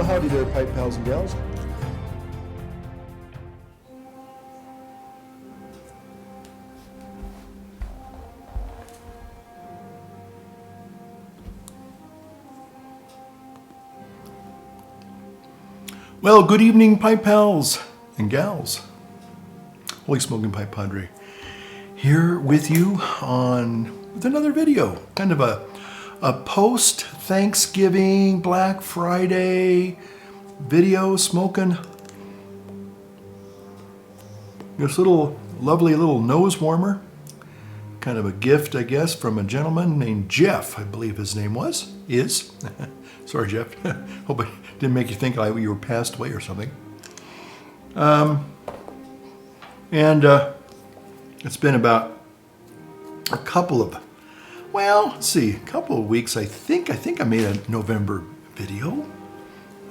howdy there, pipe pals and gals. Well, good evening, pipe pals and gals. Holy Smoking Pipe Padre here with you with another video. Kind of a post-Thanksgiving, Black Friday video, smoking this lovely little nose warmer. Kind of a gift, I guess, from a gentleman named Jeff, I believe his name is. Sorry, Jeff. Hope I didn't make you think you were passed away or something. It's been about a couple of weeks. I think I made a November video.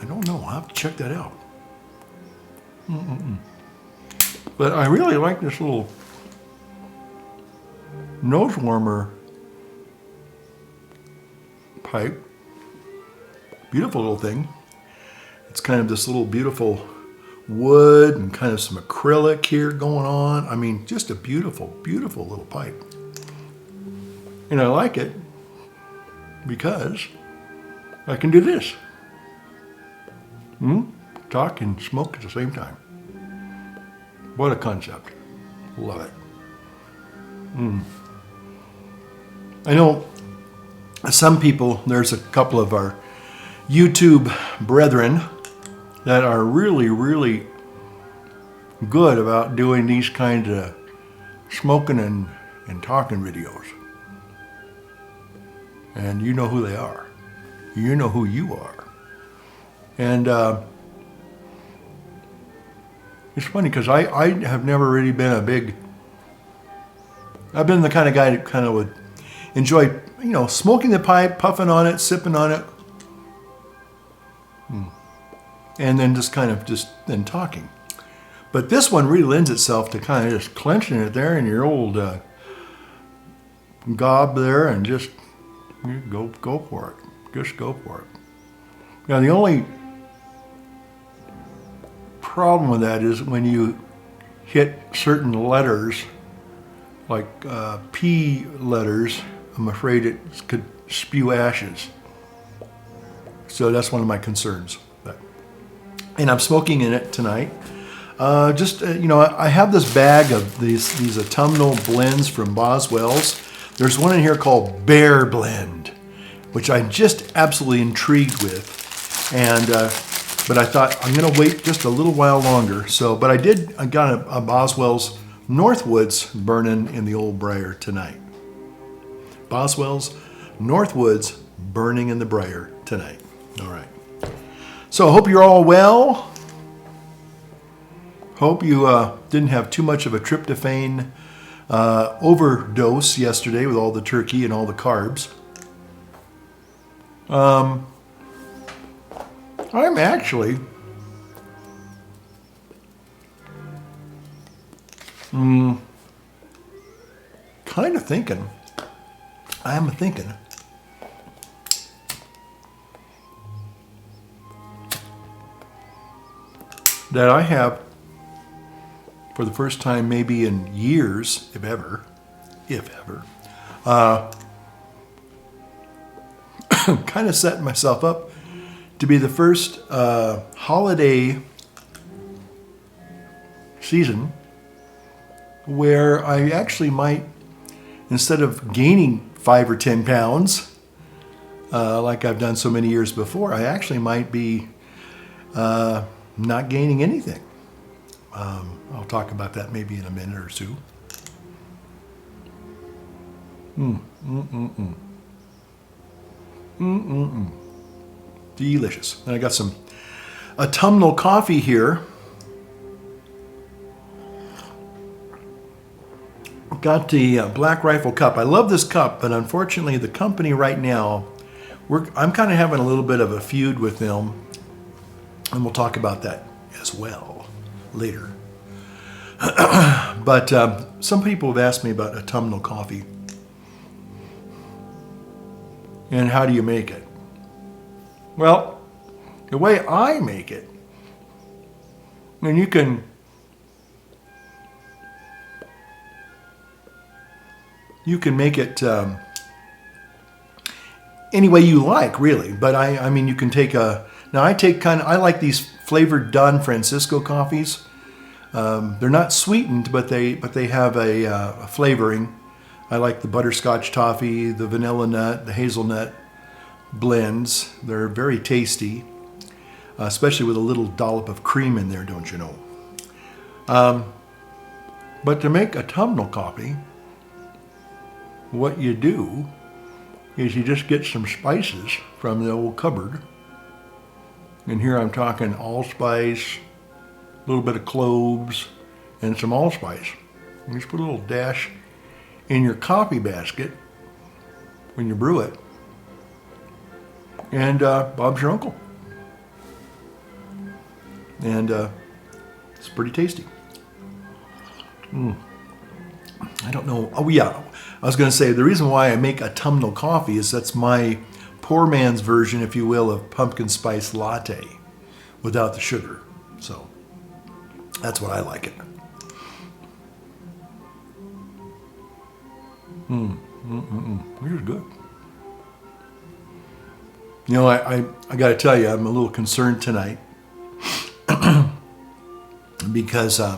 I don't know. I'll have to check that out. But I really like this little nose warmer pipe. Beautiful little thing. It's kind of this little beautiful wood and kind of some acrylic here going on. I mean, just a beautiful, beautiful little pipe. And I like it because I can do this. Talk and smoke at the same time. What a concept. Love it. I know some people, there's a couple of our YouTube brethren that are really, really good about doing these kinds of smoking and talking videos. And you know who they are. You know who you are. And it's funny because I have never really been I've been the kind of guy that kind of would enjoy, smoking the pipe, puffing on it, sipping on it. And then just talking. But this one really lends itself to kind of just clenching it there in your old gob there and just go for it. Just go for it. Now the only problem with that is when you hit certain letters, like P letters, I'm afraid it could spew ashes. So that's one of my concerns. And I'm smoking in it tonight. I have this bag of these autumnal blends from Boswell's. There's one in here called Bear Blend, which I'm just absolutely intrigued with. But I thought I'm gonna wait just a little while longer. But I got a Boswell's Northwoods burning in the old briar tonight. Boswell's Northwoods burning in the briar tonight. All right. So I hope you're all well. Hope you didn't have too much of a tryptophan overdose yesterday with all the turkey and all the carbs. I'm actually kind of thinking, that I have, for the first time maybe in years, if ever, kind of setting myself up to be the first holiday season where I actually might, instead of gaining 5 or 10 pounds, like I've done so many years before, I actually might be not gaining anything. I'll talk about that maybe in a minute or two. Delicious. And I got some autumnal coffee here. Got the Black Rifle cup. I love this cup, but unfortunately the company right now, I'm kind of having a little bit of a feud with them. And we'll talk about that as well later. But some people have asked me about autumnal coffee. And how do you make it? Well, the way I make it, and you can make it any way you like, really. But I mean, you can take I like these flavored Don Francisco coffees. They're not sweetened, but they have a flavoring. I like the butterscotch toffee, the vanilla nut, the hazelnut blends. They're very tasty, especially with a little dollop of cream in there, don't you know? But to make autumnal coffee, what you do is you just get some spices from the old cupboard. And here I'm talking allspice, a little bit of cloves, and some allspice. You just put a little dash in your coffee basket when you brew it. And Bob's your uncle. And it's pretty tasty. I don't know. Oh, yeah. I was going to say, the reason why I make autumnal coffee is that's my poor man's version, if you will, of pumpkin spice latte without the sugar. So that's what I like it. This is good. You know, I got to tell you, I'm a little concerned tonight because I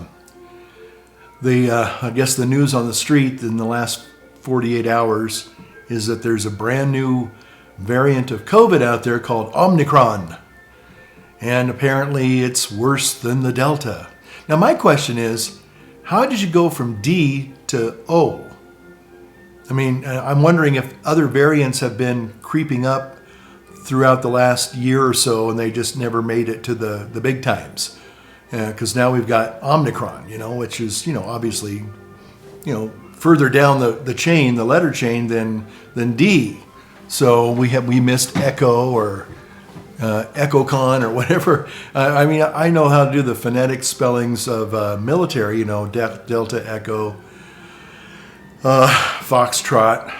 guess the news on the street in the last 48 hours is that there's a brand new variant of COVID out there called Omicron. And apparently it's worse than the Delta. Now my question is, how did you go from D to O? I mean, I'm wondering if other variants have been creeping up throughout the last year or so and they just never made it to the big times. Because now we've got Omicron, which is, obviously, further down the chain, the letter chain than D. So we missed Echo or EchoCon or whatever. I mean, I know how to do the phonetic spellings of military, Delta, Echo, Foxtrot,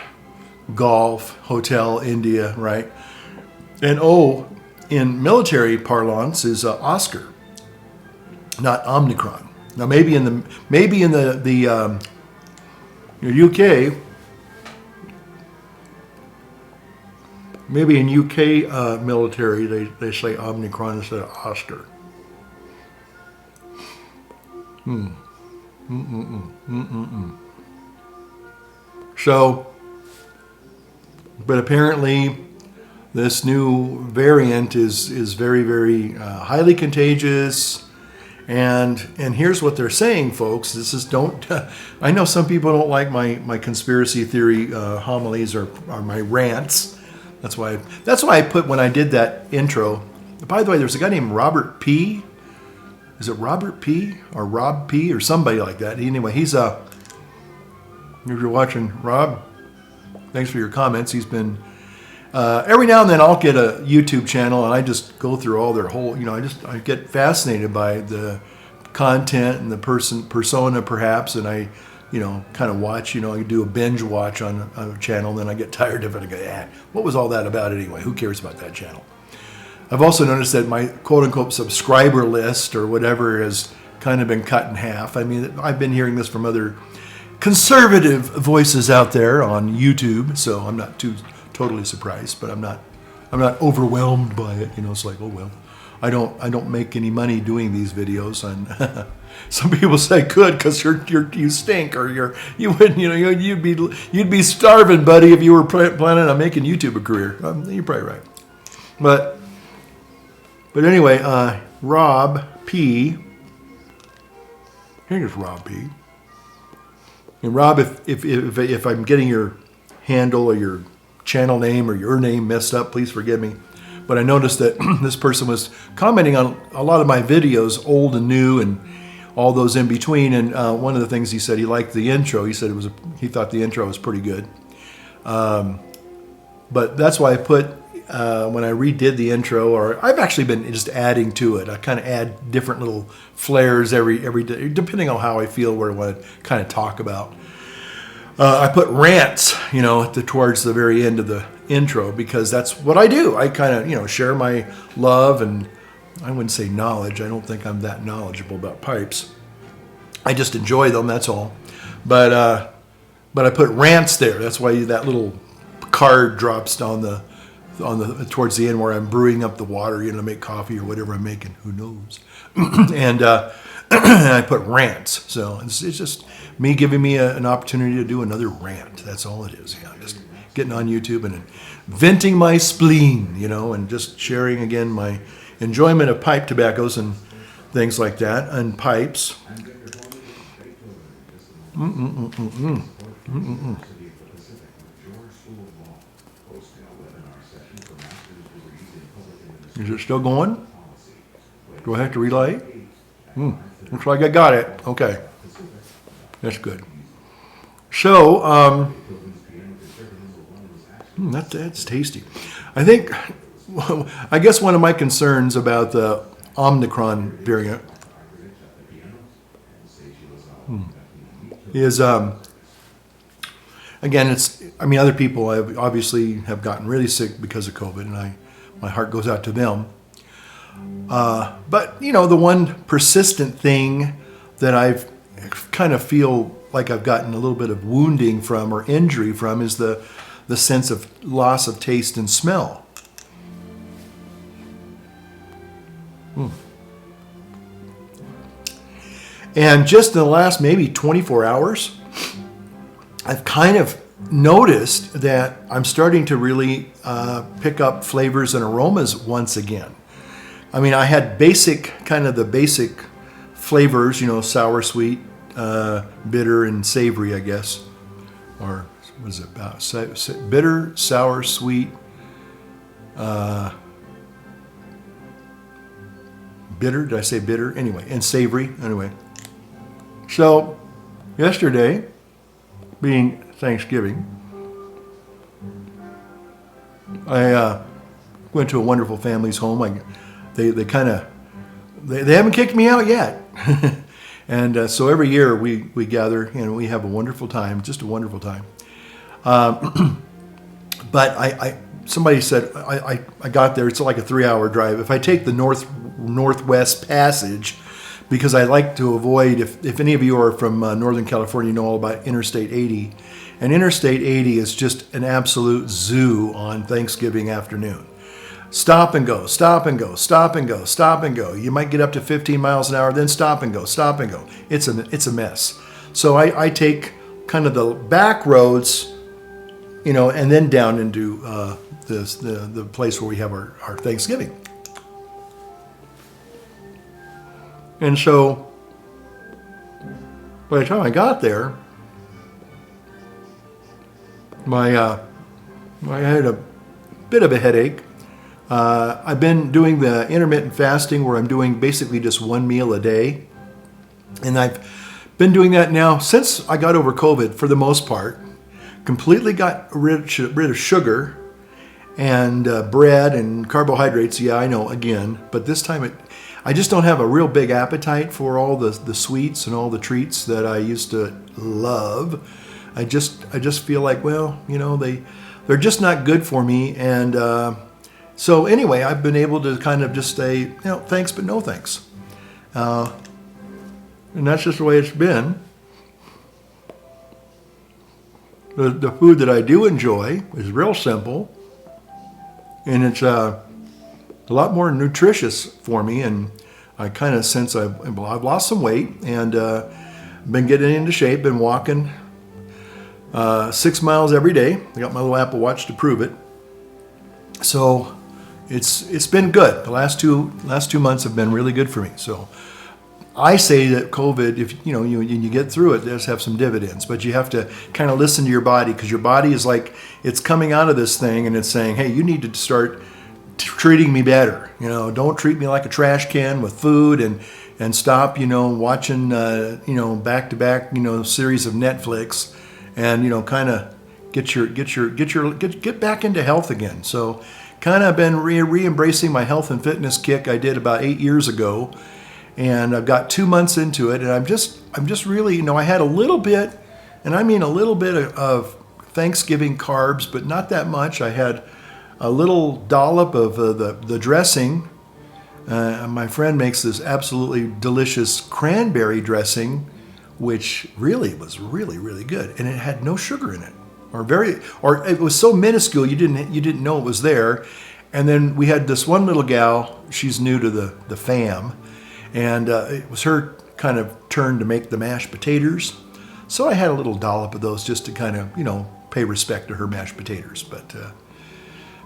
Golf, Hotel, India, right? And O in military parlance is Oscar, not Omicron. Now maybe in the UK, maybe in UK military they say Omicron instead of Oscar. So, but apparently this new variant is very, very highly contagious. And here's what they're saying, folks. This is I know some people don't like my conspiracy theory homilies or my rants. That's why I put, when I did that intro. By the way, there's a guy named Robert P. Is it Robert P. or Rob P. or somebody like that? Anyway, he's if you're watching, Rob, thanks for your comments. He's been every now and then I'll get a YouTube channel and I just go through all their whole, I get fascinated by the content and the persona perhaps, and I, kind of watch, I do a binge watch on a channel, then I get tired of it. I go, what was all that about anyway? Who cares about that channel? I've also noticed that my quote unquote subscriber list or whatever has kind of been cut in half. I mean, I've been hearing this from other conservative voices out there on YouTube, so I'm not too totally surprised, but I'm not overwhelmed by it. It's like, oh well, I don't make any money doing these videos, and some people say good because you stink, or you wouldn't, you'd be starving, buddy, if you were planning on making YouTube a career. You're probably right, but anyway, Rob P. I think it's Rob P. And Rob, if I'm getting your handle or your channel name or your name messed up, please forgive me. But I noticed that this person was commenting on a lot of my videos, old and new and all those in between. And one of the things he said, he liked the intro. He said he thought the intro was pretty good. But that's why I put, when I redid the intro, or I've actually been just adding to it. I kind of add different little flares every day, depending on how I feel, what I want to kind of talk about. I put rants, towards the very end of the intro because that's what I do. I kind of, share my love and I wouldn't say knowledge. I don't think I'm that knowledgeable about pipes. I just enjoy them, that's all. But I put rants there. That's why that little card drops down towards the end where I'm brewing up the water, to make coffee or whatever I'm making. Who knows? and I put rants. So it's just me giving me an opportunity to do another rant. That's all it is. Yeah, just getting on YouTube and venting my spleen, and just sharing again my enjoyment of pipe tobaccos and things like that, and pipes. Is it still going? Do I have to relay? Looks like I got it. Okay. That's good. So, that's tasty. I think, I guess one of my concerns about the Omicron variant is, again, other people obviously have gotten really sick because of COVID, and my heart goes out to them. But, the one persistent thing that I've kind of feel like I've gotten a little bit of wounding from or injury from is the sense of loss of taste and smell. And just in the last maybe 24 hours, I've kind of noticed that I'm starting to really pick up flavors and aromas once again. I mean, I had the basic flavors, sour, sweet, bitter, and savory, I guess. Or what is it about? Bitter, sour, sweet, bitter. Did I say bitter? Anyway, and savory. Anyway. So, yesterday, being Thanksgiving, I went to a wonderful family's home. They haven't kicked me out yet. And so every year we gather and we have a wonderful time, just a wonderful time. But somebody said, I got there, it's like a 3-hour drive. If I take the Northwest Passage, because I like to avoid, if any of you are from Northern California, you know all about Interstate 80. And Interstate 80 is just an absolute zoo on Thanksgiving afternoon. Stop and go, stop and go, stop and go, stop and go. You might get up to 15 miles an hour, then stop and go, stop and go. It's a mess. So I take kind of the back roads, and then down into the place where we have our Thanksgiving. And so by the time I got there, I had a bit of a headache. I've been doing the intermittent fasting where I'm doing basically just one meal a day. And I've been doing that now since I got over COVID for the most part. Completely got rid of sugar and bread and carbohydrates. Yeah, I know, again. But this time I just don't have a real big appetite for all the sweets and all the treats that I used to love. I just feel like, they're just not good for me. And so anyway, I've been able to kind of just say, thanks, but no thanks. And that's just the way it's been. The food that I do enjoy is real simple. And it's a lot more nutritious for me. And I kind of sense I've lost some weight and been getting into shape, been walking 6 miles every day. I got my little Apple Watch to prove it. So it's been good. The last two months have been really good for me. So I say that COVID, if you get through it, does have some dividends, but you have to kind of listen to your body, because your body is like, it's coming out of this thing and it's saying, hey, you need to start treating me better. Don't treat me like a trash can with food and stop, watching, back to back, series of Netflix, and kind of get back into health again. So kind of been re-embracing my health and fitness kick I did about 8 years ago. And I've got 2 months into it, and I'm just really, I had a little bit, and I mean a little bit of Thanksgiving carbs, but not that much. I had a little dollop of the dressing. My friend makes this absolutely delicious cranberry dressing, which really was really good, and it had no sugar in it, or it was so minuscule you didn't know it was there. And then we had this one little gal. She's new to the fam, and it was her kind of turn to make the mashed potatoes. So I had a little dollop of those just to kind of pay respect to her mashed potatoes.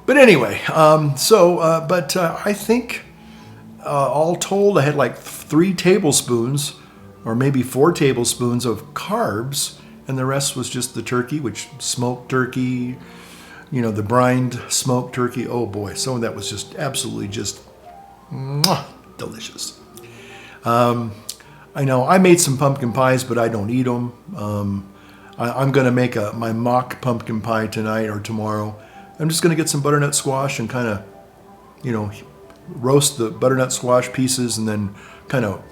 But anyway, I think all told, I had like 3 tablespoons or maybe 4 tablespoons of carbs, and the rest was just the turkey, which smoked turkey, the brined smoked turkey. Oh boy, some of that was just absolutely just delicious. I know I made some pumpkin pies, but I don't eat them. I'm going to make my mock pumpkin pie tonight or tomorrow. I'm just going to get some butternut squash and kind of, roast the butternut squash pieces, and then kind of,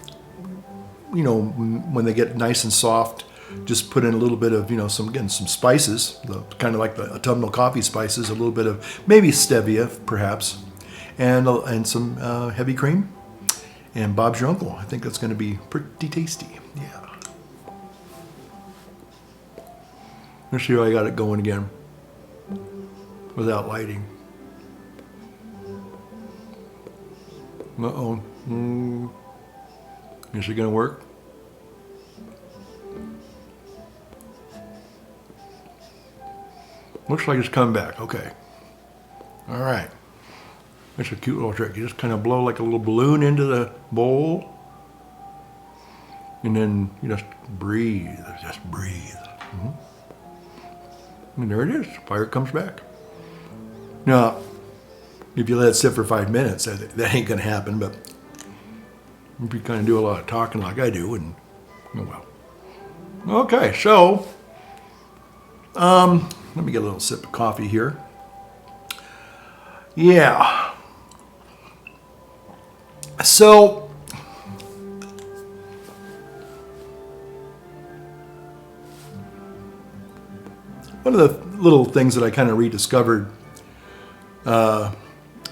when they get nice and soft, just put in a little bit of, some spices, kind of like the autumnal coffee spices, a little bit of maybe stevia, perhaps, and some heavy cream. And Bob's your uncle. I think that's going to be pretty tasty. Yeah. Let's see how I got it going again without lighting. Uh-oh. Is it going to work? Looks like it's coming back. Okay. All right. That's a cute little trick. You just kind of blow like a little balloon into the bowl, and then you just breathe. Just breathe. And there it is. Fire comes back. Now, if you let it sit for 5 minutes, that ain't going to happen. But if you kind of do a lot of talking like I do, and oh well. Okay, so let me get a little sip of coffee here. Yeah. So, one of the little things that I kind of rediscovered,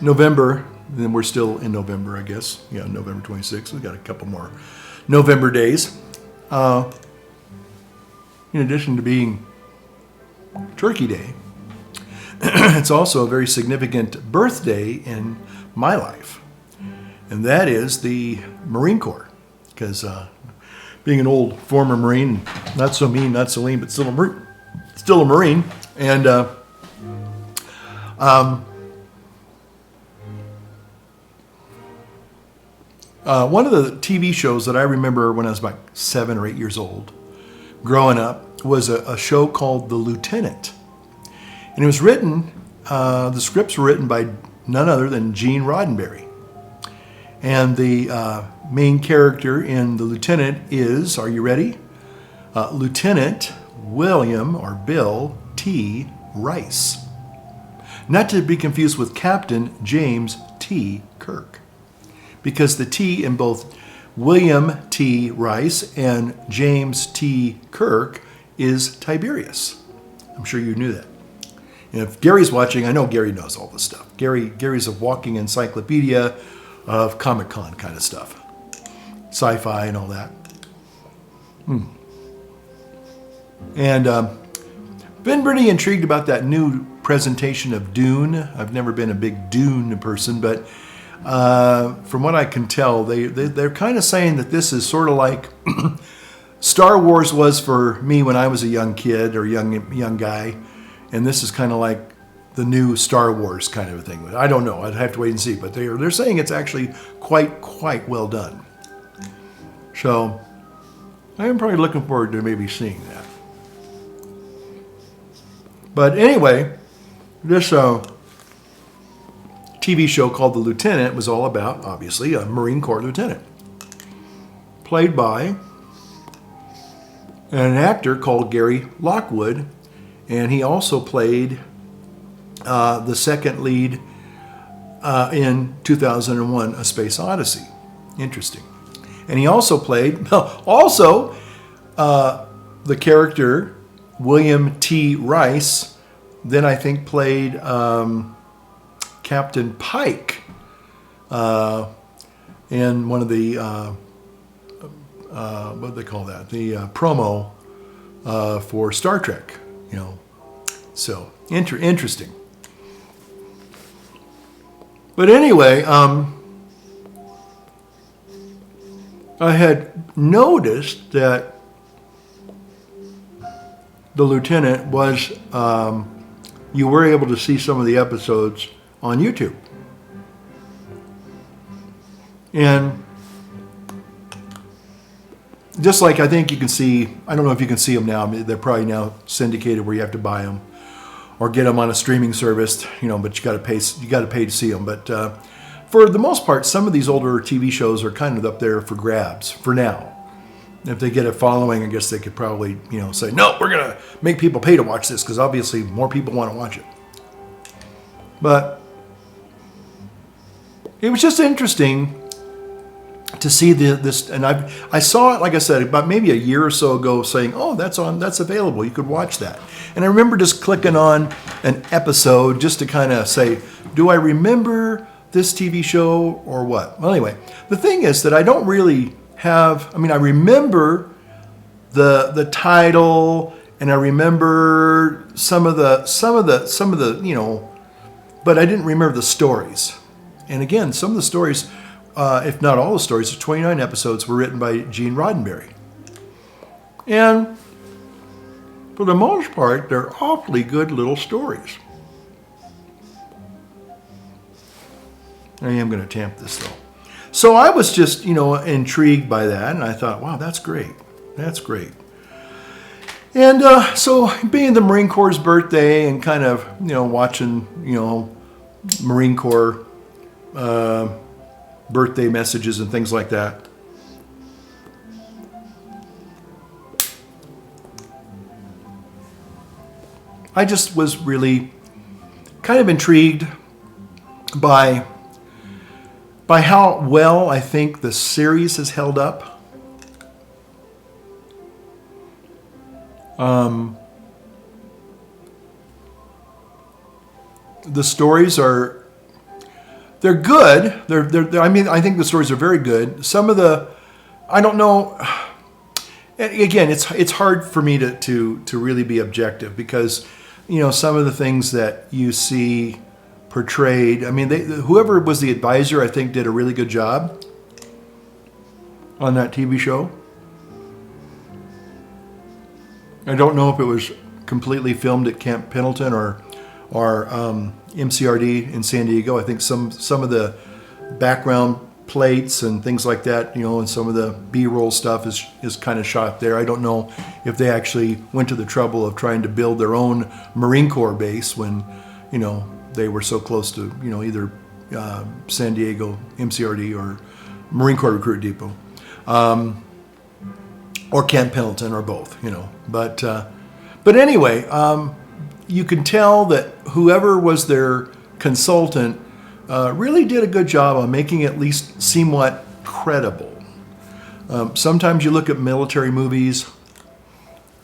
November, and then we're still in November, I guess. Yeah, November 26th. We've got a couple more November days. In addition to being Turkey Day, it's also a very significant birthday in my life. And that is the Marine Corps. Because being an old former Marine, not so mean, not so lean, but still a Marine. And one of the TV shows that I remember when I was about 7 or 8 years old, growing up, was a show called The Lieutenant. And it was written, the scripts were written by none other than Gene Roddenberry. And the main character in The Lieutenant is, are you ready? Lieutenant William, or Bill T. Rice. Not to be confused with Captain James T. Kirk. Because the T in both William T. Rice and James T. Kirk is Tiberius. I'm sure you knew that. And if Gary's watching, I know Gary knows all this stuff. Gary's a walking encyclopedia of Comic-Con kind of stuff. Sci-fi and all that. And been pretty intrigued about that new presentation of Dune. I've never been a big Dune person, but from what I can tell, they're kind of saying that this is sort of like Star Wars was for me when I was a young kid or young guy, and this is kind of like the new Star Wars kind of a thing. I don't know. I'd have to wait and see, but they're saying it's actually quite well done. So I am probably looking forward to maybe seeing that. But anyway, this TV show called The Lieutenant was all about, obviously, a Marine Corps lieutenant, played by an actor called Gary Lockwood, and he also played the second lead in 2001: A Space Odyssey. Interesting. And he also played, the character William T. Rice then I think played Captain Pike in one of the, what do they call that? The promo for Star Trek, you know. So, interesting. But anyway, I had noticed that the lieutenant was, you were able to see some of the episodes on YouTube. And just like I think you can see, I don't know if you can see them now, they're probably now syndicated where you have to buy them or get them on a streaming service, you know, but you got to pay to see them. But for the most part, some of these older TV shows are kind of up there for grabs for now. If they get a following, I guess they could probably, you know, say, no, we're going to make people pay to watch this because obviously more people want to watch it. But it was just interesting to see this, and I saw it, like I said, about maybe a year or so ago, saying, "Oh, that's available. You could watch that." And I remember just clicking on an episode just to kind of say, "Do I remember this TV show or what?" Well, anyway, the thing is that I don't really have. I mean, I remember the title, and I remember some of the you know, but I didn't remember the stories. And again, some of the stories. If not all the stories, the 29 episodes were written by Gene Roddenberry. And for the most part, they're awfully good little stories. I am going to tamp this though. So I was just, you know, intrigued by that, and I thought, wow, that's great. That's great. And so being the Marine Corps' birthday and kind of, you know, watching, you know, Marine Corps birthday messages and things like that. I just was really kind of intrigued by how well I think the series has held up. The stories are they're good. They're I mean, I think the stories are very good. Some of the, I don't know. Again, it's hard for me to really be objective because, you know, some of the things that you see portrayed. I mean, whoever was the advisor, I think, did a really good job on that TV show. I don't know if it was completely filmed at Camp Pendleton or MCRD in San Diego. I think some of the background plates and things like that, you know, and some of the B-roll stuff is kind of shot there. I don't know if they actually went to the trouble of trying to build their own Marine Corps base when, you know, they were so close to, you know, either San Diego MCRD or Marine Corps Recruit Depot, or Camp Pendleton, or both, you know. But anyway. You can tell that whoever was their consultant really did a good job on making it at least somewhat credible. Sometimes you look at military movies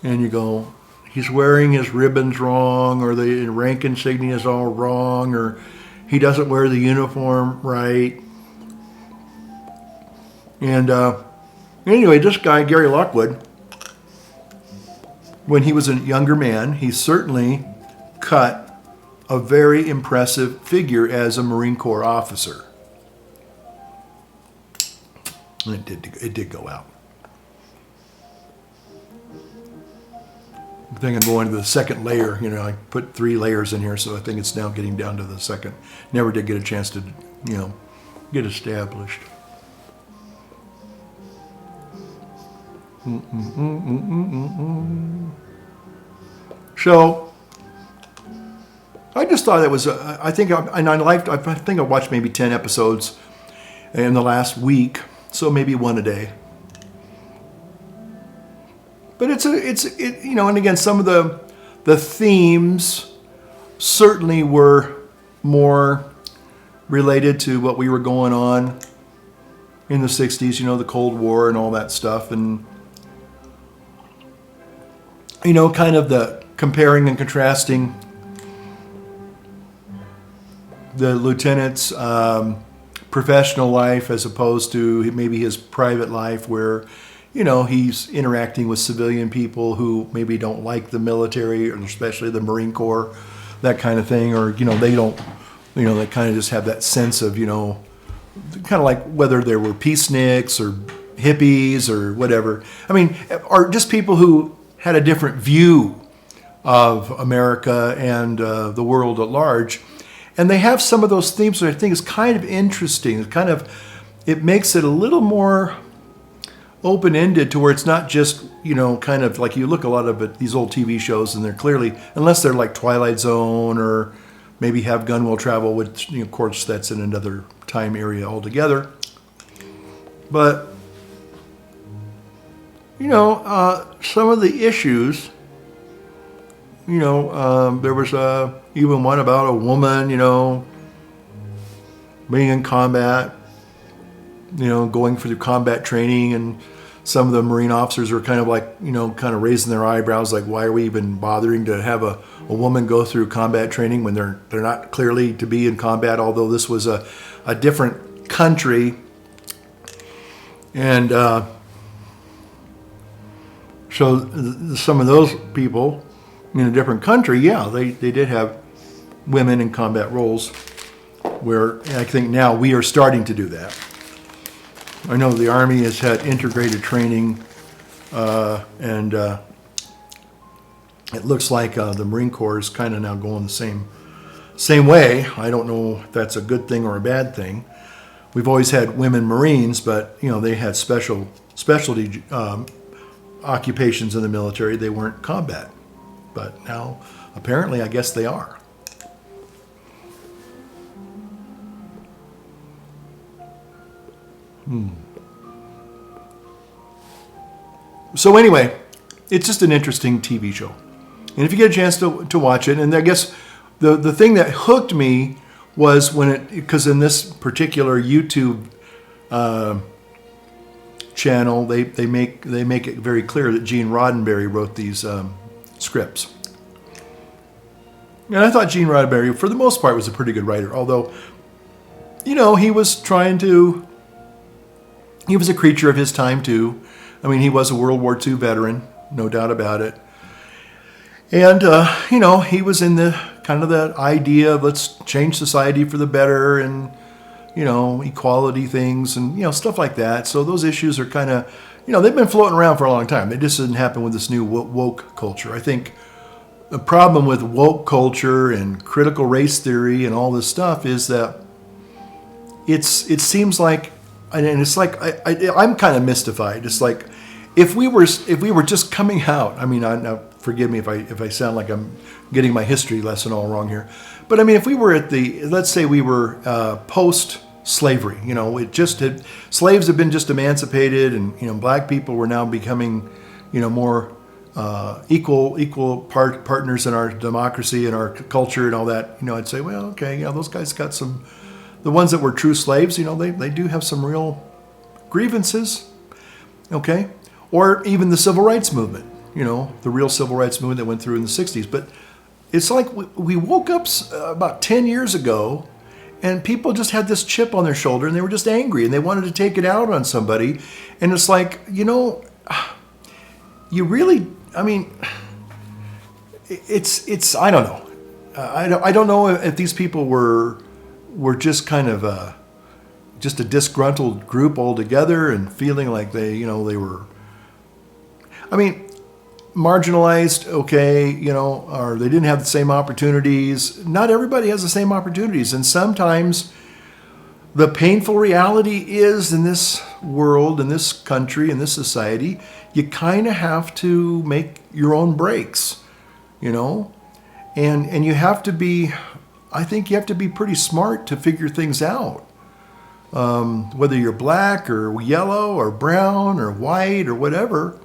and you go, he's wearing his ribbons wrong, or the rank insignia is all wrong, or he doesn't wear the uniform right. And anyway, this guy, Gary Lockwood, when he was a younger man, he certainly cut a very impressive figure as a Marine Corps officer. And it did go out. I think I'm going to the second layer. You know, I put 3 layers in here, so I think it's now getting down to the second. Never did get a chance to, you know, get established. So I just thought it was. I think I watched maybe 10 episodes in the last week, so maybe one a day. But it's you know, and again, some of the themes certainly were more related to what we were going on in the 60s, you know, the Cold War and all that stuff. And kind of the comparing and contrasting the lieutenant's professional life as opposed to maybe his private life where, he's interacting with civilian people who maybe don't like the military, or especially the Marine Corps, that kind of thing, or, they don't, they kind of just have that sense of, kind of like whether there were peaceniks or hippies or whatever. Or just people who had a different view of America and the world at large. And they have some of those themes that I think is kind of interesting. It makes it a little more open-ended to where it's not just, kind of like you look a lot of at these old TV shows and they're clearly, unless they're like Twilight Zone or maybe Have Gun Will Travel, which, of course, that's in another time area altogether. But, some of the issues, there was even one about a woman, being in combat, going through combat training, and some of the Marine officers were kind of like, kind of raising their eyebrows, like, why are we even bothering to have a woman go through combat training when they're not clearly to be in combat, although this was a different country. And so some of those people in a different country, they did have women in combat roles, where I think now we are starting to do that. I know the Army has had integrated training, and it looks like the Marine Corps is kind of now going the same way. I don't know if that's a good thing or a bad thing. We've always had women Marines, but they had specialty occupations in the military. They weren't combat, but now apparently I guess they are. So anyway, it's just an interesting TV show. And if you get a chance to watch it, and I guess the thing that hooked me was because in this particular YouTube channel, they make it very clear that Gene Roddenberry wrote these scripts. And I thought Gene Roddenberry, for the most part, was a pretty good writer, although, he was he was a creature of his time too. He was a World War II veteran, no doubt about it. And, he was in the kind of that idea of let's change society for the better and, equality things and, stuff like that. So those issues are kind of, they've been floating around for a long time. It just didn't happen with this new woke culture. I think the problem with woke culture and critical race theory and all this stuff is that it seems like, and it's like, I'm kind of mystified. It's like, if we were just coming out, now forgive me if I sound like I'm getting my history lesson all wrong here, but if we were let's say we were post-slavery, slaves had been just emancipated, and black people were now becoming, more equal partners in our democracy and our culture and all that. I'd say, well, okay, those guys got some. The ones that were true slaves, they do have some real grievances, okay? Or even the civil rights movement, the real civil rights movement that went through in the 60s. But it's like we woke up about 10 years ago, and people just had this chip on their shoulder, and they were just angry, and they wanted to take it out on somebody. And it's like, you really, it's I don't know. I don't know if these people were just kind of just a disgruntled group altogether and feeling like they were, marginalized, okay, or they didn't have the same opportunities. Not everybody has the same opportunities. And sometimes the painful reality is in this world, in this country, in this society, you kind of have to make your own breaks, and you have to be, I think you have to be pretty smart to figure things out. Whether you're black or yellow or brown or white or whatever,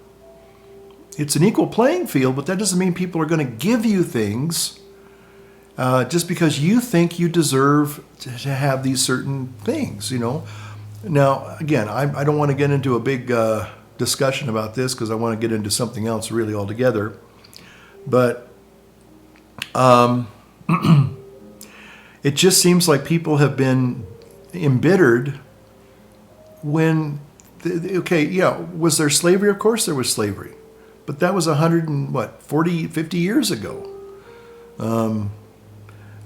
it's an equal playing field, but that doesn't mean people are going to give you things just because you think you deserve to have these certain things, Now, again, I don't want to get into a big discussion about this because I want to get into something else really altogether. But it just seems like people have been embittered when, okay, yeah, was there slavery? Of course there was slavery. But that was 50 years ago.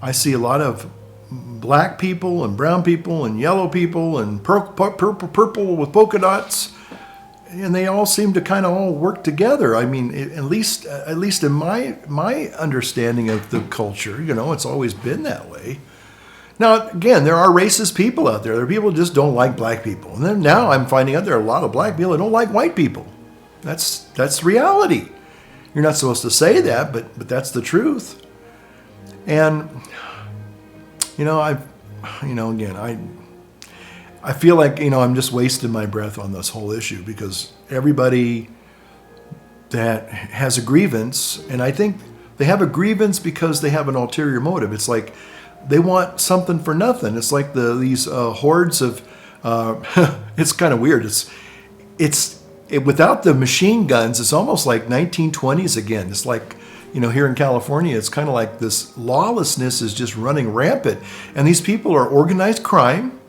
I see a lot of black people and brown people and yellow people and purple with polka dots, and they all seem to kind of all work together. I mean, at least in my understanding of the culture, it's always been that way. Now, again, there are racist people out there. There are people who just don't like black people. And then now I'm finding out there are a lot of black people that don't like white people. That's reality. You're not supposed to say that, but that's the truth. And I feel like I'm just wasting my breath on this whole issue, because everybody that has a grievance, and I think they have a grievance because they have an ulterior motive. It's like they want something for nothing. It's like these hordes of. It's kind of weird. It's without the machine guns. It's almost like 1920s again. It's like. Here in California, it's kind of like this lawlessness is just running rampant, and these people are organized crime.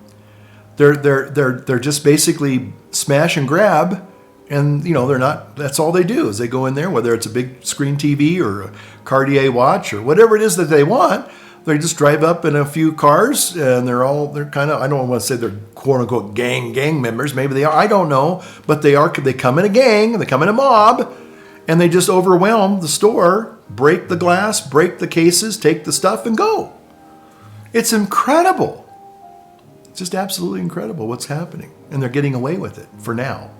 They're just basically smash and grab, and they're not. That's all they do is they go in there, whether it's a big screen TV or a Cartier watch or whatever it is that they want. They just drive up in a few cars, and they're kind of, I don't want to say they're quote unquote gang members. Maybe they are. I don't know, but they are. They come in a gang. They come in a mob. And they just overwhelm the store, break the glass, break the cases, take the stuff, and go. It's incredible. It's just absolutely incredible what's happening. And they're getting away with it for now.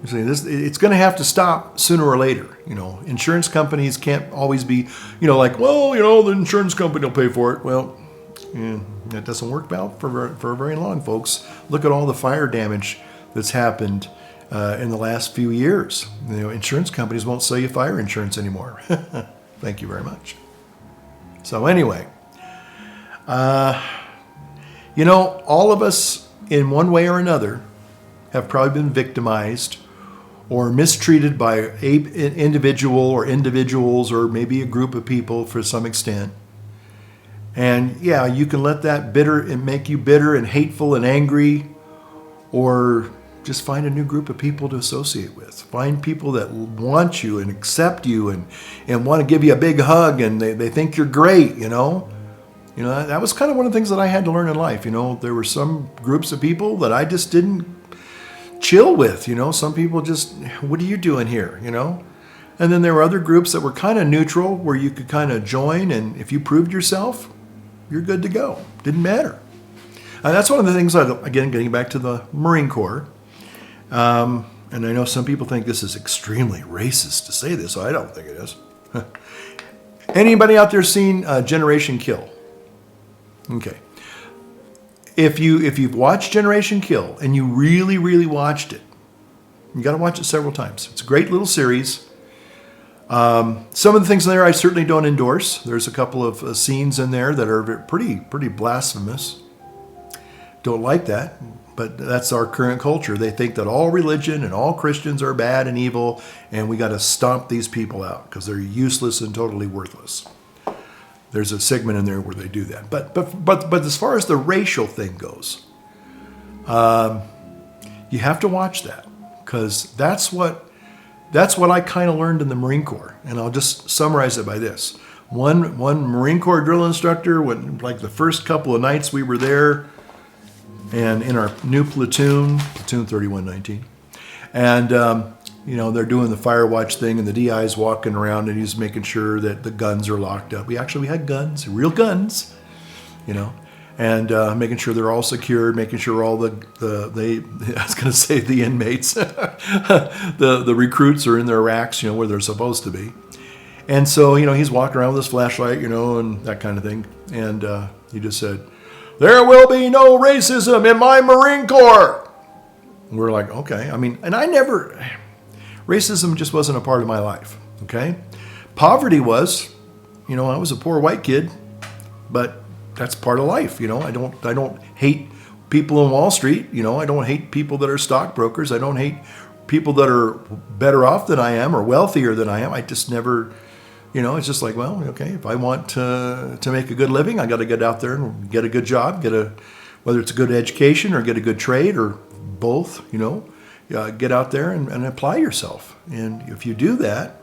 It's going to have to stop sooner or later. Insurance companies can't always be, the insurance company will pay for it. Well, that doesn't work out for very long, folks. Look at all the fire damage that's happened in the last few years. Insurance companies won't sell you fire insurance anymore. Thank you very much. So anyway, all of us in one way or another have probably been victimized or mistreated by an individual or individuals or maybe a group of people for some extent. And yeah, you can let that make you bitter and hateful and angry, or just find a new group of people to associate with. Find people that want you and accept you and want to give you a big hug, and they think you're great, That was kind of one of the things that I had to learn in life. There were some groups of people that I just didn't chill with. Some people just, what are you doing here, And then there were other groups that were kind of neutral, where you could kind of join, and if you proved yourself, you're good to go. Didn't matter. And that's one of the things, again, getting back to the Marine Corps, and I know some people think this is extremely racist to say this, so I don't think it is. Anybody out there seen Generation Kill? Okay. If you've watched Generation Kill and you really, really watched it, you got to watch it several times. It's a great little series. Some of the things in there I certainly don't endorse. There's a couple of scenes in there that are pretty blasphemous. Don't like that. But that's our current culture. They think that all religion and all Christians are bad and evil, and we got to stomp these people out because they're useless and totally worthless. There's a segment in there where they do that. But as far as the racial thing goes, you have to watch that, because that's what I kind of learned in the Marine Corps. And I'll just summarize it by this: one Marine Corps drill instructor, like the first couple of nights we were there. And in our new platoon 3119, and they're doing the fire watch thing, and the DI's walking around, and he's making sure that the guns are locked up. We had guns, real guns, and making sure they're all secured, making sure all the inmates, the recruits are in their racks, where they're supposed to be. And so he's walking around with his flashlight, and that kind of thing, and he just said, "There will be no racism in my Marine Corps." And we're like, okay. Racism just wasn't a part of my life, okay? Poverty was, I was a poor white kid, but that's part of life, I don't hate people in Wall Street, I don't hate people that are stockbrokers. I don't hate people that are better off than I am or wealthier than I am. I just never It's just like, well, okay, if I want to make a good living, I got to get out there and get a good job, whether it's a good education or get a good trade or both, get out there and apply yourself. And if you do that,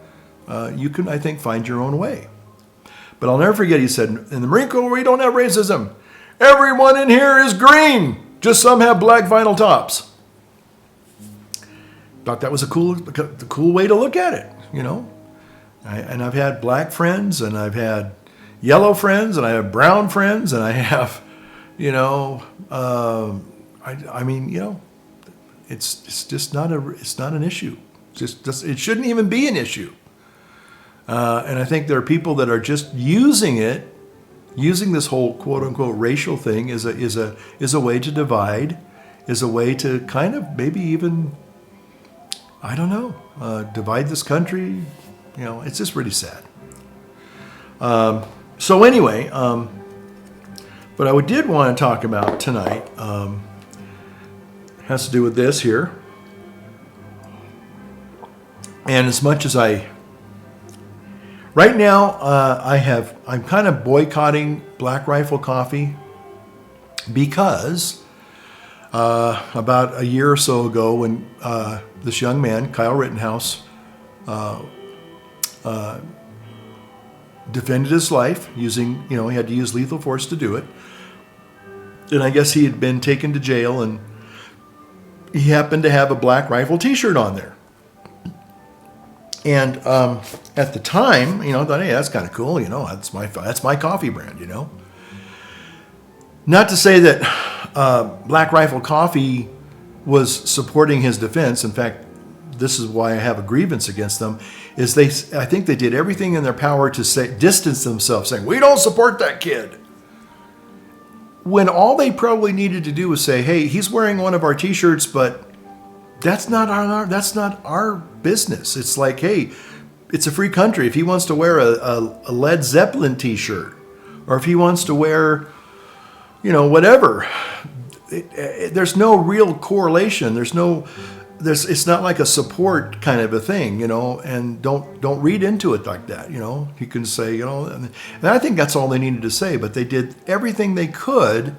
you can, I think, find your own way. But I'll never forget, he said, in the Marine Corps, we don't have racism. Everyone in here is green. Just some have black vinyl tops. Thought that was a cool way to look at it, And I've had black friends, and I've had yellow friends, and I have brown friends, and I have, it's just not an issue. It shouldn't even be an issue. And I think there are people that are just using this whole quote unquote racial thing is a way to divide, is a way to kind of maybe even, I don't know, divide this country. It's just really sad. So anyway, what I did want to talk about tonight has to do with this here. And as much as right now, I'm kind of boycotting Black Rifle Coffee because about a year or so ago, when this young man, Kyle Rittenhouse, defended his life using, he had to use lethal force to do it. And I guess he had been taken to jail, and he happened to have a Black Rifle t-shirt on there. And at the time, I thought, hey, that's kind of cool. That's my coffee brand. Not to say that Black Rifle Coffee was supporting his defense. In fact, this is why I have a grievance against them. I think they did everything in their power to distance themselves, saying we don't support that kid. When all they probably needed to do was say, hey, he's wearing one of our T-shirts, but that's not our business. It's like, hey, it's a free country. If he wants to wear a Led Zeppelin T-shirt, or if he wants to wear, whatever, there's no real correlation. It's not like a support kind of a thing, and don't read into it like that. You can say, and I think that's all they needed to say, but they did everything they could.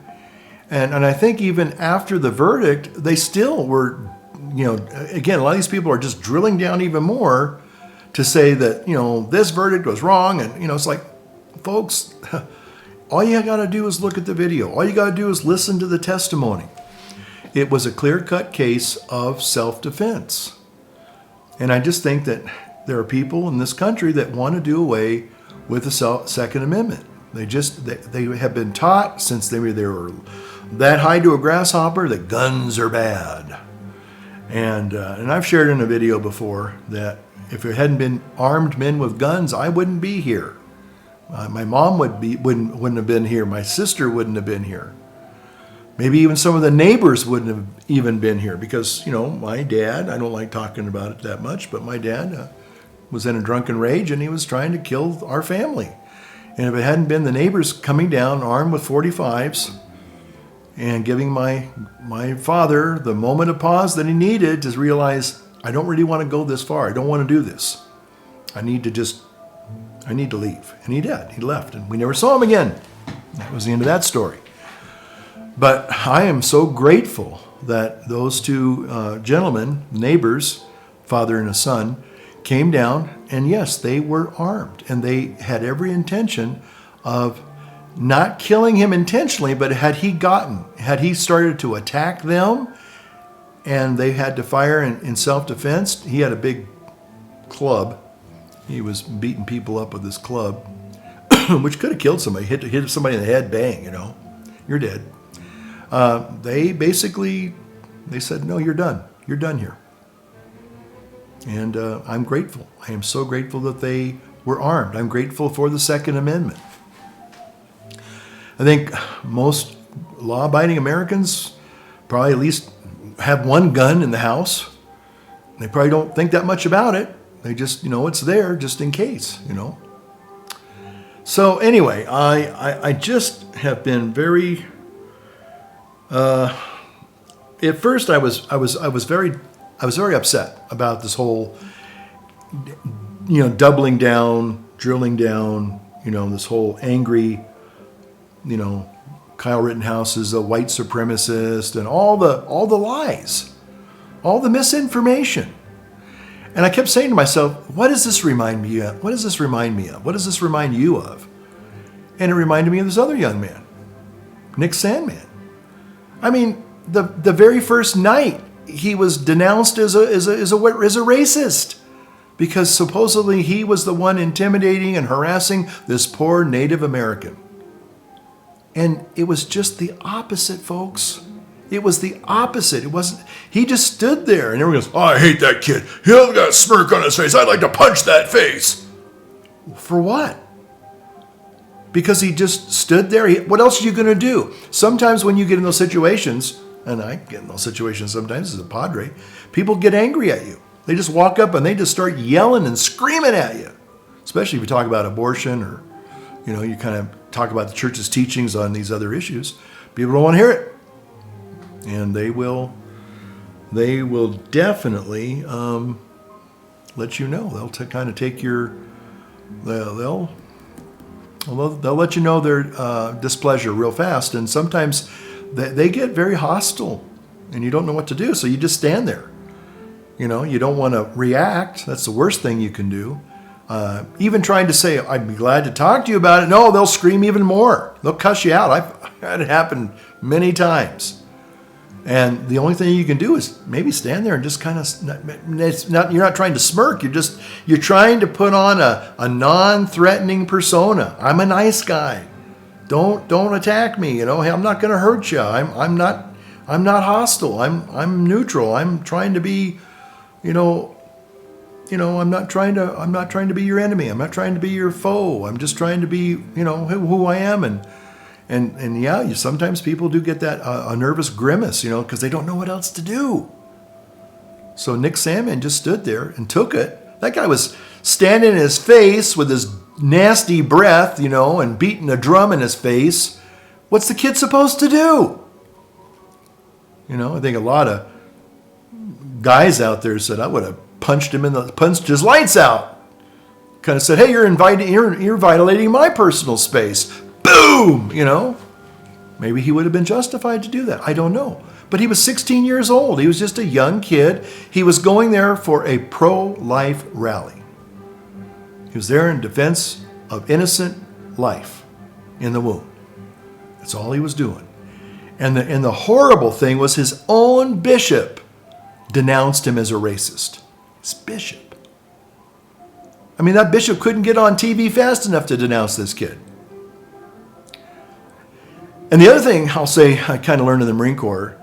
And I think even after the verdict, they still were, again, a lot of these people are just drilling down even more to say that, this verdict was wrong. And, it's like, folks, all you got to do is look at the video. All you got to do is listen to the testimony. It was a clear-cut case of self-defense. And I just think that there are people in this country that want to do away with the Second Amendment. They have been taught since they were that high to a grasshopper that guns are bad. And I've shared in a video before that if there hadn't been armed men with guns, I wouldn't be here. My mom wouldn't have been here. My sister wouldn't have been here. Maybe even some of the neighbors wouldn't have even been here because, my dad, I don't like talking about it that much, but my dad was in a drunken rage and he was trying to kill our family. And if it hadn't been the neighbors coming down armed with 45s and giving my father the moment of pause that he needed to realize, I don't really want to go this far. I don't want to do this. I need to leave. And he did. He left and we never saw him again. That was the end of that story. But I am so grateful that those two gentlemen, neighbors, father and a son, came down, and yes, they were armed, and they had every intention of not killing him intentionally, but had he started to attack them, and they had to fire in self-defense, he had a big club. He was beating people up with this club, which could have killed somebody, hit somebody in the head, bang, you're dead. They said, no, you're done. You're done here. And I'm grateful. I am so grateful that they were armed. I'm grateful for the Second Amendment. I think most law-abiding Americans probably at least have one gun in the house. They probably don't think that much about it. They just, it's there just in case, So anyway, I just have been very... at first, I was very upset about this whole, doubling down, drilling down, this whole angry, Kyle Rittenhouse is a white supremacist and all the lies, all the misinformation. And I kept saying to myself, what does this remind me of? What does this remind me of? What does this remind you of? And it reminded me of this other young man, Nick Sandmann. I mean, the very first night he was denounced as a racist because supposedly he was the one intimidating and harassing this poor Native American. And it was just the opposite, folks. It was the opposite. It wasn't, he just stood there and everyone goes, oh, I hate that kid. He's got a smirk on his face. I'd like to punch that face. For what? Because he just stood there. What else are you going to do? Sometimes when you get in those situations, and I get in those situations sometimes as a padre, people get angry at you. They just walk up and they just start yelling and screaming at you. Especially if you talk about abortion or, you kind of talk about the church's teachings on these other issues. People don't want to hear it. And they will definitely let you know. They'll kind of take your, they'll let you know their displeasure real fast. And sometimes they get very hostile and you don't know what to do. So you just stand there. You don't want to react. That's the worst thing you can do. Even trying to say, I'd be glad to talk to you about it. No, they'll scream even more. They'll cuss you out. I've had it happen many times. And the only thing you can do is maybe stand there and just kind of, you're not trying to smirk. You're trying to put on a non-threatening persona. I'm a nice guy. Don't attack me. Hey, I'm not going to hurt you. I'm not hostile. I'm neutral. I'm trying to be, I'm not trying to be your enemy. I'm not trying to be your foe. I'm just trying to be, who I am. And yeah, sometimes people do get that a nervous grimace, because they don't know what else to do. So Nick Sandmann just stood there and took it. That guy was standing in his face with his nasty breath, and beating a drum in his face. What's the kid supposed to do? I think a lot of guys out there said I would have punched his lights out. Kind of said, hey, you're violating my personal space. Boom! Maybe he would have been justified to do that. I don't know. But he was 16 years old. He was just a young kid. He was going there for a pro-life rally. He was there in defense of innocent life in the womb. That's all he was doing. And the horrible thing was his own bishop denounced him as a racist. His bishop. I mean, that bishop couldn't get on TV fast enough to denounce this kid. And the other thing I'll say I kind of learned in the Marine Corps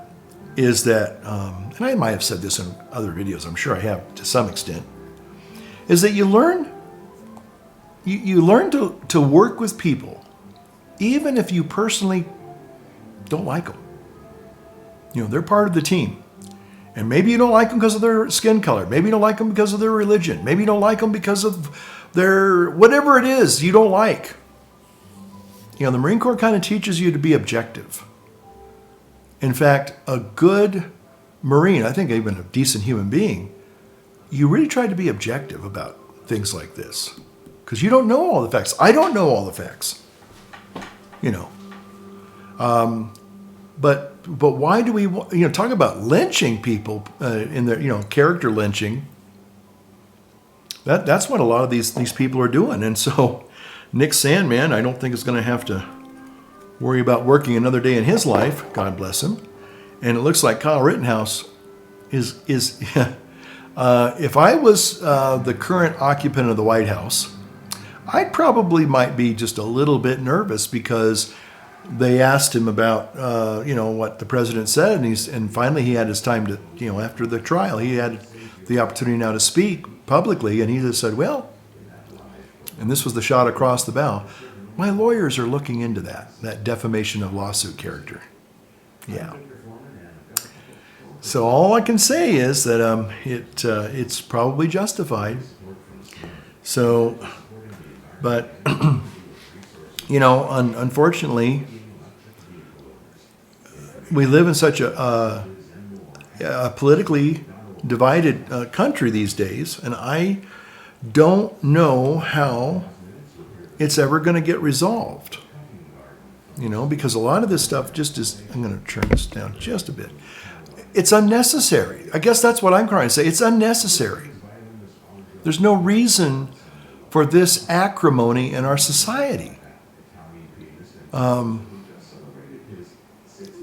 is that, and I might have said this in other videos, I'm sure I have to some extent, is that you learn to work with people, even if you personally don't like them. They're part of the team. And maybe you don't like them because of their skin color. Maybe you don't like them because of their religion. Maybe you don't like them because of their, whatever it is you don't like. The Marine Corps kind of teaches you to be objective. In fact, a good Marine, I think even a decent human being, you really try to be objective about things like this. Because you don't know all the facts. I don't know all the facts. But why do we, talk about lynching people in their, character lynching. That's what a lot of these people are doing. And so Nick Sandmann, I don't think is going to have to worry about working another day in his life. God bless him. And it looks like Kyle Rittenhouse is if I was the current occupant of the White House, I probably might be just a little bit nervous because they asked him about, what the president said, and finally he had his time to, after the trial, he had the opportunity now to speak publicly, and he just said, well, and this was the shot across the bow, my lawyers are looking into that defamation of lawsuit character. Yeah. So all I can say is that it's probably justified. So, but, unfortunately, we live in such a politically divided country these days, and I don't know how it's ever going to get resolved. You know, because a lot of this stuff just is, I'm going to turn this down just a bit. It's unnecessary. I guess that's what I'm trying to say. It's unnecessary. There's no reason for this acrimony in our society.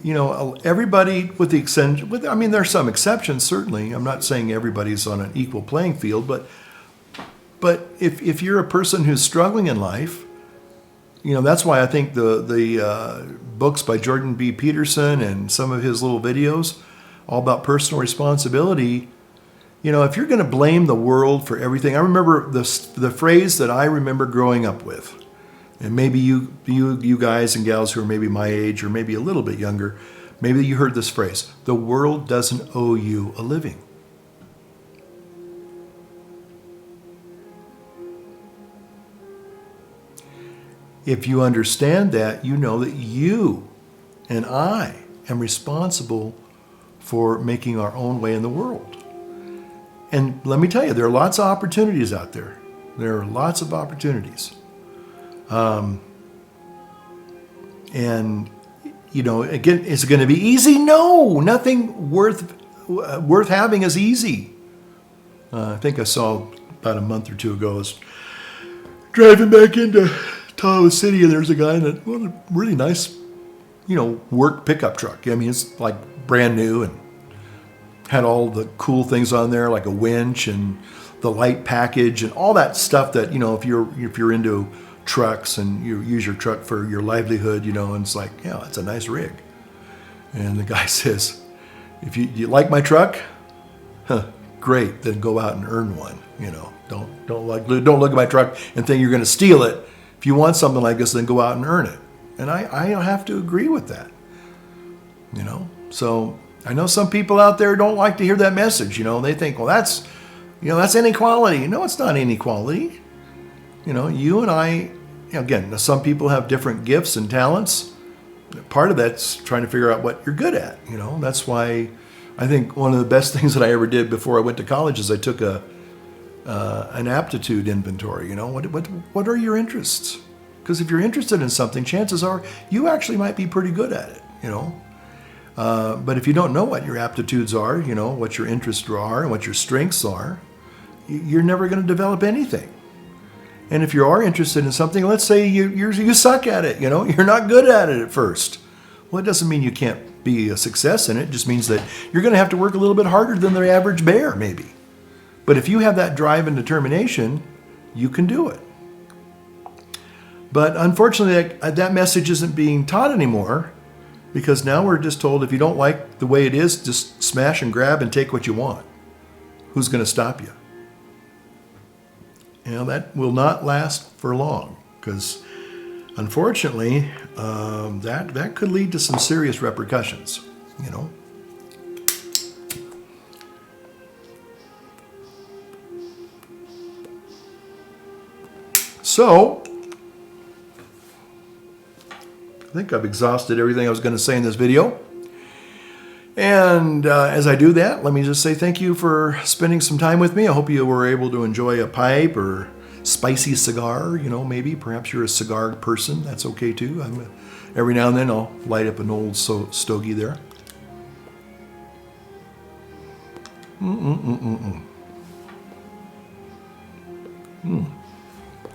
You know, everybody with the exception, I mean, there are some exceptions, certainly. I'm not saying everybody's on an equal playing field, but if you're a person who's struggling in life, you know, that's why I think the books by Jordan B. Peterson and some of his little videos all about personal responsibility, you know, if you're going to blame the world for everything, I remember the phrase that I remember growing up with, and maybe you guys and gals who are maybe my age or maybe a little bit younger, maybe you heard this phrase: the world doesn't owe you a living. If you understand that, you know that you and I am responsible for making our own way in the world. And let me tell you, there are lots of opportunities out there. There are lots of opportunities. And, you know, again, is it going to be easy? No, nothing worth having is easy. I think I saw about a month or two ago, I was driving back into Tahoe City, and there's a guy in a really nice, you know, work pickup truck. I mean, it's like brand new and had all the cool things on there, like a winch and the light package and all that stuff that, you know, if you're into trucks and you use your truck for your livelihood, you know, and it's like, yeah, it's a nice rig. And the guy says, if you like my truck, great, then go out and earn one. You know, don't look at my truck and think you're going to steal it. If you want something like this, then go out and earn it. And I have to agree with that. You know, so I know some people out there don't like to hear that message. You know, they think, well, that's inequality. No, it's not inequality. You know, you and I, you know, again, some people have different gifts and talents. Part of that's trying to figure out what you're good at. You know, that's why I think one of the best things that I ever did before I went to college is I took an aptitude inventory. You know, what are your interests? Because if you're interested in something, chances are you actually might be pretty good at it. You know, but if you don't know what your aptitudes are, you know, what your interests are and what your strengths are, you're never going to develop anything. And if you are interested in something, let's say you suck at it, you know, you're not good at it at first. Well, it doesn't mean you can't be a success in it. It just means that you're going to have to work a little bit harder than the average bear, maybe. But if you have that drive and determination, you can do it. But unfortunately, that message isn't being taught anymore, because now we're just told if you don't like the way it is, just smash and grab and take what you want. Who's going to stop you? You know, that will not last for long, because unfortunately, that could lead to some serious repercussions, you know. So, I think I've exhausted everything I was going to say in this video. And as I do that, let me just say thank you for spending some time with me. I hope you were able to enjoy a pipe or spicy cigar, you know, maybe. Perhaps you're a cigar person. That's okay too. Every now and then I'll light up an old stogie there.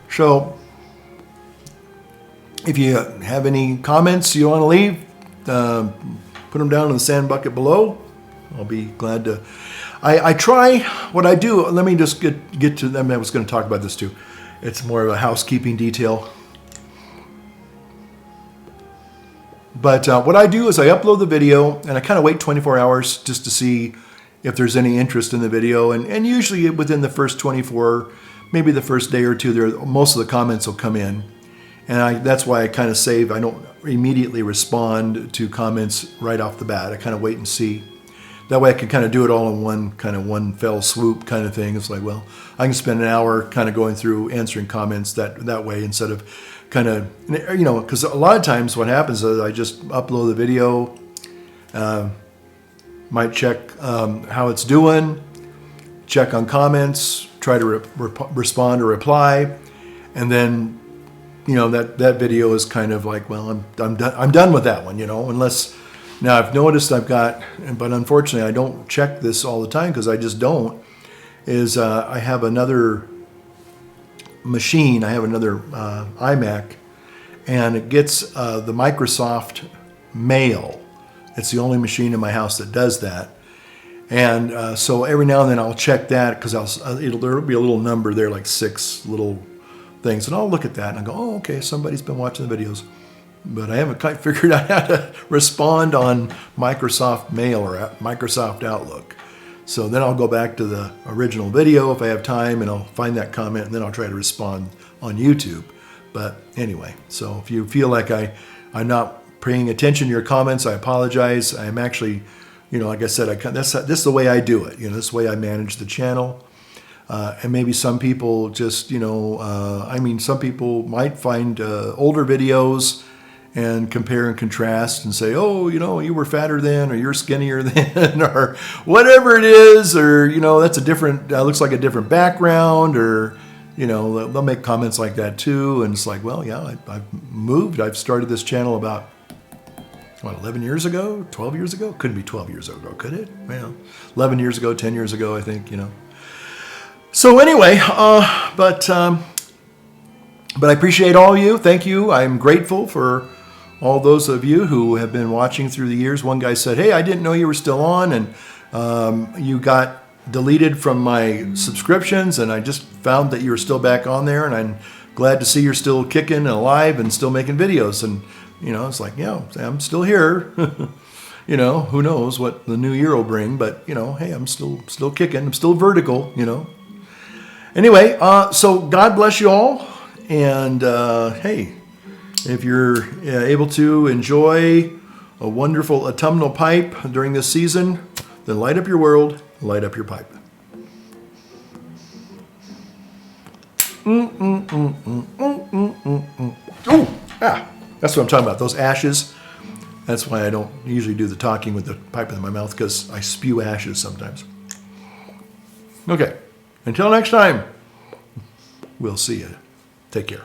So, if you have any comments you want to leave, put them down in the sand bucket below. I'll be glad to. I try what I do. Let me just get to them. I was going to talk about this too. It's more of a housekeeping detail. But what I do is I upload the video and I kind of wait 24 hours just to see if there's any interest in the video. And usually within the first 24, maybe the first day or two, most of the comments will come in. And that's why I kind of save. I don't immediately respond to comments right off the bat. I kind of wait and see. That way I can kind of do it all in one fell swoop kind of thing. It's like, well, I can spend an hour kind of going through answering comments that way instead of kind of, you know, because a lot of times what happens is I just upload the video, might check how it's doing, check on comments, try to respond or reply, and then that video is kind of like, well, I'm done with that one, unless now I've noticed but unfortunately I don't check this all the time because I just don't, is I have another machine, I have another iMac, and it gets the Microsoft Mail. It's the only machine in my house that does that. And so every now and then I'll check that because there'll be a little number there, like 6 little things, and I'll look at that and I go, oh, okay, somebody's been watching the videos, but I haven't quite figured out how to respond on Microsoft Mail or Microsoft Outlook. So then I'll go back to the original video if I have time, and I'll find that comment, and then I'll try to respond on YouTube. But anyway, so if you feel like I'm not paying attention to your comments, I apologize. I'm actually, like I said, this is the way I do it. This is the way I manage the channel. And maybe some people just, some people might find older videos and compare and contrast and say, oh, you were fatter then, or you're skinnier then, or whatever it is, or, that's a different, looks like a different background, or, they'll make comments like that too. And it's like, well, yeah, I've moved. I've started this channel about, 11 years ago, 12 years ago? Couldn't be 12 years ago, could it? Well, 11 years ago, 10 years ago, I think, So anyway, but I appreciate all of you. Thank you. I'm grateful for all those of you who have been watching through the years. One guy said, hey, I didn't know you were still on, and you got deleted from my subscriptions, and I just found that you were still back on there, and I'm glad to see you're still kicking and alive and still making videos. And, it's like, yeah, I'm still here. Who knows what the new year will bring, but, hey, I'm still kicking. I'm still vertical, Anyway, so God bless you all. And, hey, if you're able to enjoy a wonderful autumnal pipe during this season, then light up your world, light up your pipe. That's what I'm talking about, those ashes. That's why I don't usually do the talking with the pipe in my mouth, because I spew ashes sometimes. Okay, until next time, we'll see you. Take care.